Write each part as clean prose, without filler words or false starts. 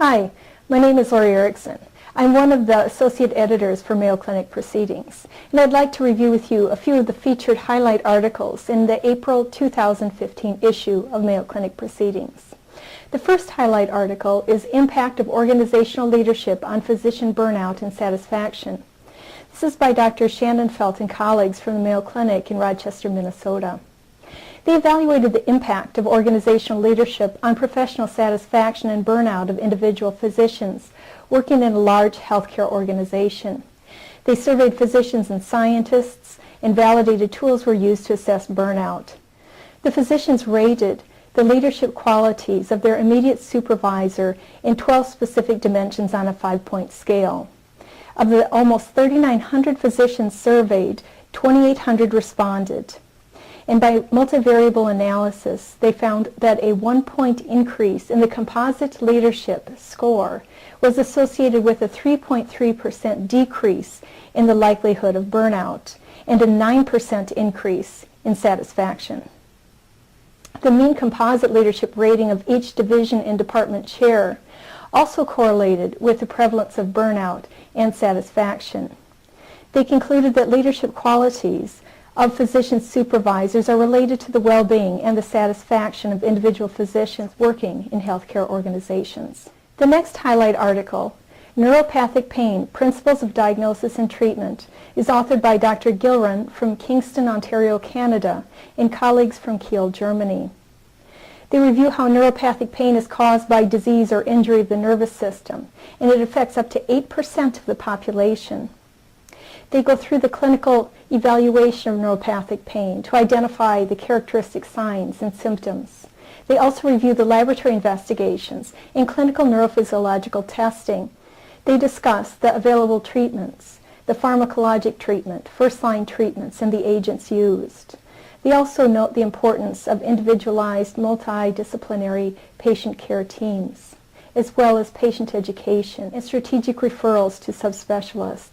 Hi, my name is Lori Erickson. I'm one of the associate editors for Mayo Clinic Proceedings, and I'd like to review with you a few of the featured highlight articles in the April 2015 issue of Mayo Clinic Proceedings. The first highlight article is Impact of Organizational Leadership on Physician Burnout and Satisfaction. This is by Dr. Shannon Felt and colleagues from the Mayo Clinic in Rochester, Minnesota. They evaluated the impact of organizational leadership on professional satisfaction and burnout of individual physicians working in a large healthcare organization. They surveyed physicians and scientists, and validated tools were used to assess burnout. The physicians rated the leadership qualities of their immediate supervisor in 12 specific dimensions on a 5-point scale. Of the almost 3,900 physicians surveyed, 2,800 responded. And by multivariable analysis, they found that a 1-point increase in the composite leadership score was associated with a 3.3% decrease in the likelihood of burnout and a 9% increase in satisfaction. The mean composite leadership rating of each division and department chair also correlated with the prevalence of burnout and satisfaction. They concluded that leadership qualities of physician supervisors are related to the well-being and the satisfaction of individual physicians working in healthcare organizations. The next highlight article, Neuropathic Pain, Principles of Diagnosis and Treatment, is authored by Dr. Gilran from Kingston, Ontario, Canada, and colleagues from Kiel, Germany. They review how neuropathic pain is caused by disease or injury of the nervous system, and it affects up to 8% of the population. They go through the clinical evaluation of neuropathic pain to identify the characteristic signs and symptoms. They also review the laboratory investigations and clinical neurophysiological testing. They discuss the available treatments, the pharmacologic treatment, first-line treatments, and the agents used. They also note the importance of individualized multidisciplinary patient care teams, as well as patient education and strategic referrals to subspecialists,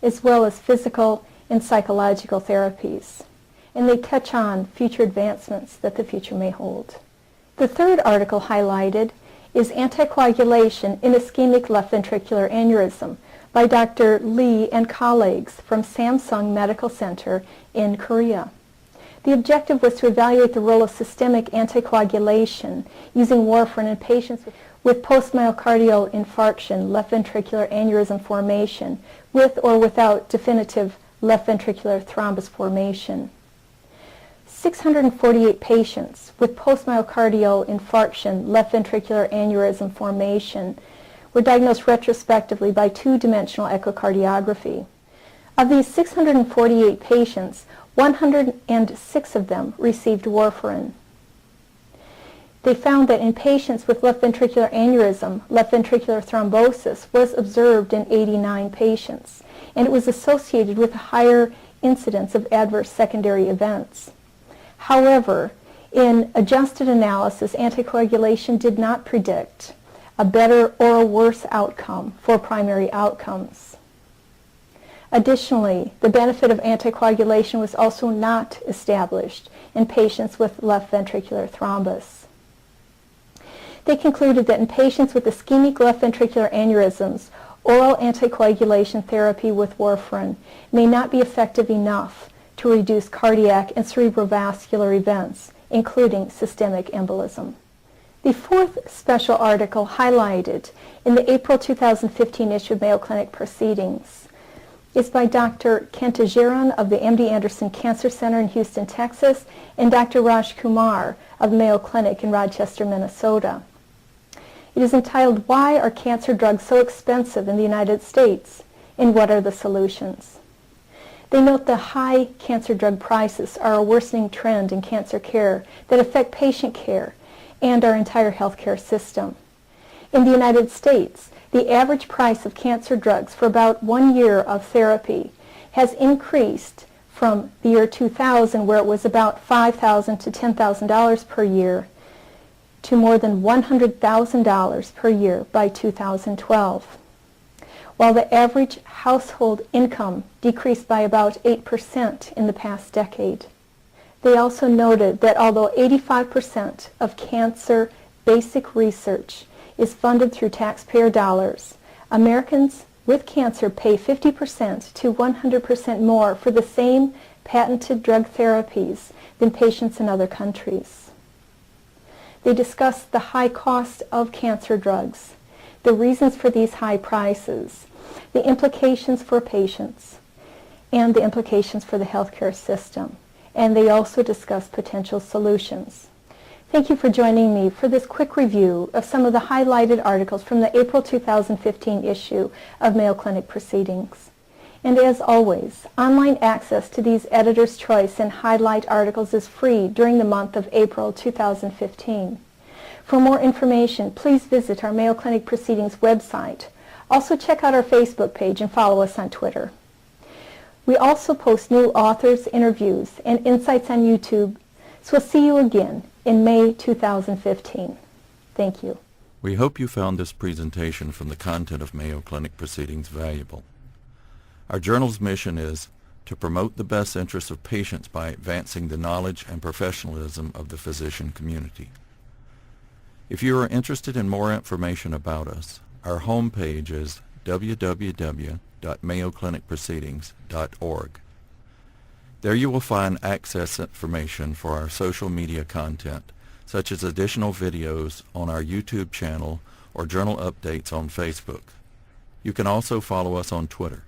as well as physical and psychological therapies. And they touch on future advancements that the future may hold. The third article highlighted is Anticoagulation in Ischemic Left Ventricular Aneurysm by Dr. Lee and colleagues from Samsung Medical Center in Korea. The objective was to evaluate the role of systemic anticoagulation using warfarin in patients with post-myocardial infarction, left ventricular aneurysm formation, with or without definitive left ventricular thrombus formation. 648 patients with post-myocardial infarction, left ventricular aneurysm formation were diagnosed retrospectively by two-dimensional echocardiography. Of these 648 patients, 106 of them received warfarin. They found that in patients with left ventricular aneurysm, left ventricular thrombosis was observed in 89 patients, and it was associated with a higher incidence of adverse secondary events. However, in adjusted analysis, anticoagulation did not predict a better or a worse outcome for primary outcomes. Additionally, the benefit of anticoagulation was also not established in patients with left ventricular thrombus. They concluded that in patients with ischemic left ventricular aneurysms, oral anticoagulation therapy with warfarin may not be effective enough to reduce cardiac and cerebrovascular events, including systemic embolism. The fourth special article highlighted in the April 2015 issue of Mayo Clinic Proceedings is by Dr. Kentajiran of the MD Anderson Cancer Center in Houston, Texas, and Dr. Raj Kumar of Mayo Clinic in Rochester, Minnesota. It is entitled, Why Are Cancer Drugs So Expensive in the United States, and What Are the Solutions? They note the high cancer drug prices are a worsening trend in cancer care that affect patient care and our entire healthcare system. In the United States, the average price of cancer drugs for about 1 year of therapy has increased from the year 2000, where it was about $5,000 to $10,000 per year, to more than $100,000 per year by 2012, while the average household income decreased by about 8% in the past decade. They also noted that although 85% of cancer basic research is funded through taxpayer dollars. Americans with cancer pay 50% to 100% more for the same patented drug therapies than patients in other countries. They discuss the high cost of cancer drugs, the reasons for these high prices, the implications for patients, and the implications for the healthcare system. And they also discuss potential solutions. Thank you for joining me for this quick review of some of the highlighted articles from the April 2015 issue of Mayo Clinic Proceedings. And as always, online access to these editor's choice and highlight articles is free during the month of April 2015. For more information, please visit our Mayo Clinic Proceedings website. Also check out our Facebook page and follow us on Twitter. We also post new authors, interviews, and insights on YouTube, so we'll see you again in May 2015. Thank you. We hope you found this presentation from the content of Mayo Clinic Proceedings valuable. Our journal's mission is to promote the best interests of patients by advancing the knowledge and professionalism of the physician community. If you are interested in more information about us, our homepage is www.mayoclinicproceedings.org. There you will find access information for our social media content, such as additional videos on our YouTube channel or journal updates on Facebook. You can also follow us on Twitter.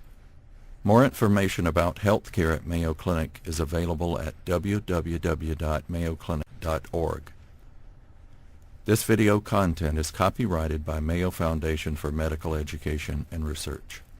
More information about healthcare at Mayo Clinic is available at www.mayoclinic.org. This video content is copyrighted by Mayo Foundation for Medical Education and Research.